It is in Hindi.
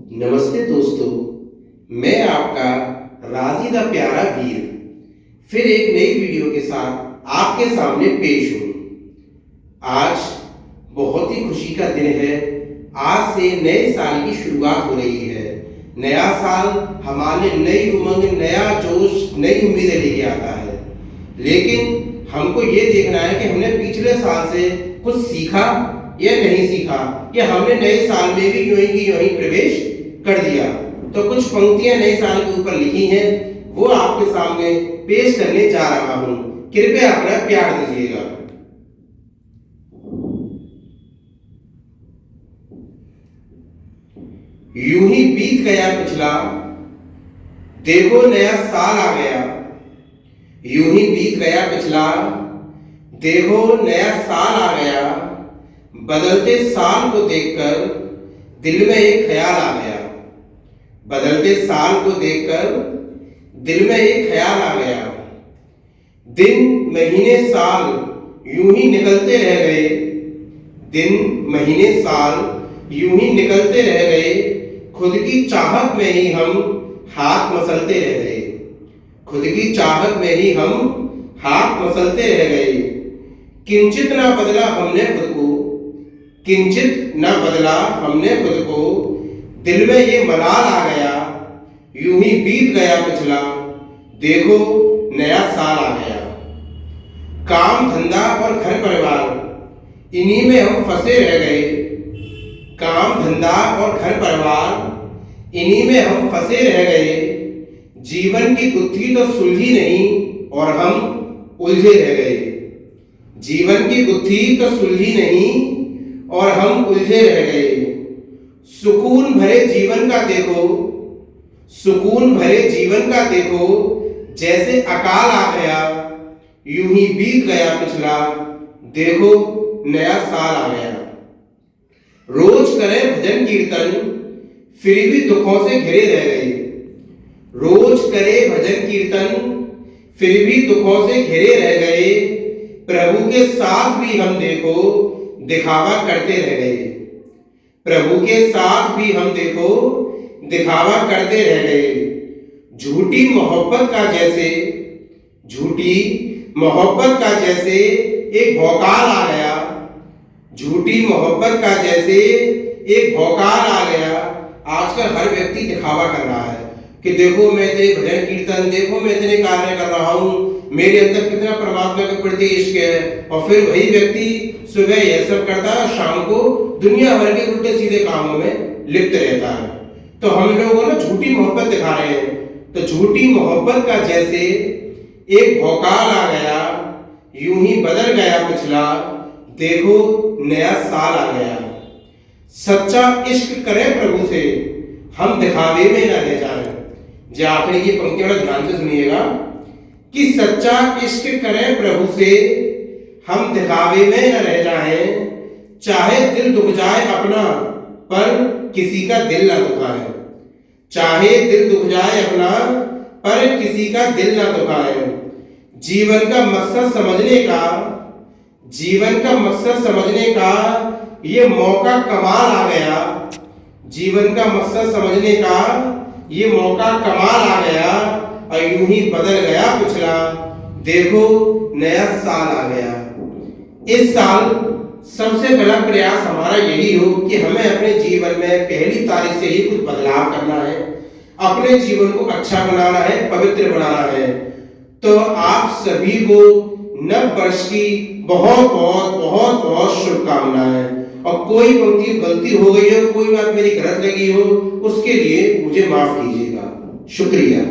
नमस्ते दोस्तों, मैं आपका राजी दा प्यारा वीर फिर एक नई वीडियो के साथ आपके सामने पेश हूँ। आज बहुत ही खुशी का दिन है। आज से नए साल की शुरुआत हो रही है। नया साल हमारे नई उमंग, नया जोश, नई उम्मीदें लेके आता है। लेकिन हमको ये देखना है कि हमने पिछले साल से कुछ सीखा या नहीं सीखा, या हमने नए साल में भी यूं ही की यूं ही प्रवेश कर दिया। तो कुछ पंक्तियां नए साल के ऊपर लिखी हैं, वो आपके सामने पेश करने जा रहा हूं। कृपया अपना प्यार दीजिएगा। यूं ही बीत गया पिछला, देखो नया साल आ गया। यूं ही बीत गया पिछला, देखो नया साल आ गया। बदलते साल को देखकर दिल में एक ख्याल आ गया। बदलते साल को देखकर दिल में एक ख्याल आ गया। दिन महीने साल यूं ही निकलते रह गए। दिन महीने साल यूं ही निकलते रह गए। खुद की चाहत में ही हम हाथ मसलते रह गए। खुद की चाहत में ही हम हाथ मसलते रह गए। किंचित ना बदला हमने खुद को, किंचित ना बदला हमने खुद को। दिल में ये मलाल आ गया, यूं ही बीत गया पिछला, देखो नया साल आ गया। काम धंधा और घर परिवार इन्हीं में हम फंसे रह गए। काम धंधा और घर परिवार इन्हीं में हम फंसे रह गए। जीवन की गुत्थी तो सुलझी नहीं और हम उलझे रह गए। जीवन की गुत्थी तो सुलझी नहीं और हम उलझे रह गए। सुकून भरे जीवन का देखो, सुकून भरे जीवन का देखो। जैसे अकाल आ गया, यूं ही बीत गया पिछला, देखो नया साल आ गया। रोज करें भजन कीर्तन, फिर भी दुखों से घिरे रह गए। रोज करे भजन कीर्तन, फिर भी दुखों से घिरे रह गए। प्रभु के साथ भी हम देखो दिखावा करते रह गए। प्रभु के साथ भी हम देखो दिखावा करते रह गए। झूठी मोहब्बत का जैसे, झूठी मोहब्बत का जैसे एक भौकाल आ गया। झूठी मोहब्बत का जैसे एक भौकाल आ गया। आजकल हर व्यक्ति दिखावा कर रहा है कि देखो मैं इतने भजन कीर्तन, देखो मैं इतने कार्य कर रहा हूँ, मेरे अंदर कितना परमात्मा के प्रति इश्क है। और फिर वही व्यक्ति सुबह यह सब करता है, शाम को दुनिया भर के उल्टे सीधे कामों में लिप्त रहता है। तो हम लोगों ना झूठी मोहब्बत दिखा रहे हैं। तो झूठी मोहब्बत का जैसे एक भौकाल आ गया, यूं ही बदल गया पिछला, देखो नया साल आ गया। सच्चा इश्क करें प्रभु से, हम दिखावे में न रह जाएं। जो आखिरी की पंक्तियों में ध्यान से सुनिएगा कि सच्चा इश्क करें प्रभु से, हम दिखावे में न रह जाएं। चाहे दिल दुख जाए अपना, पर किसी का दिल न दुखाए। चाहे दिल दुख जाए अपना, पर किसी का दिल न दुखाए। जीवन का मकसद समझने का, जीवन का मकसद समझने का ये मौका कमाल आ गया। जीवन का मकसद समझने का ये मौका कमाल आ गया। और यूं ही बदल गया पिछला, देखो नया साल आ गया। इस साल सबसे बड़ा प्रयास हमारा यही हो कि हमें अपने जीवन में पहली तारीख से ही कुछ बदलाव करना है। अपने जीवन को अच्छा बनाना है, पवित्र बनाना है। तो आप सभी को नव वर्ष की बहुत बहुत बहुत बहुत शुभकामनाएं। और कोई पंक्ति गलती हो गई हो, कोई बात मेरी गलत लगी हो, उसके लिए मुझे माफ कीजिएगा। शुक्रिया।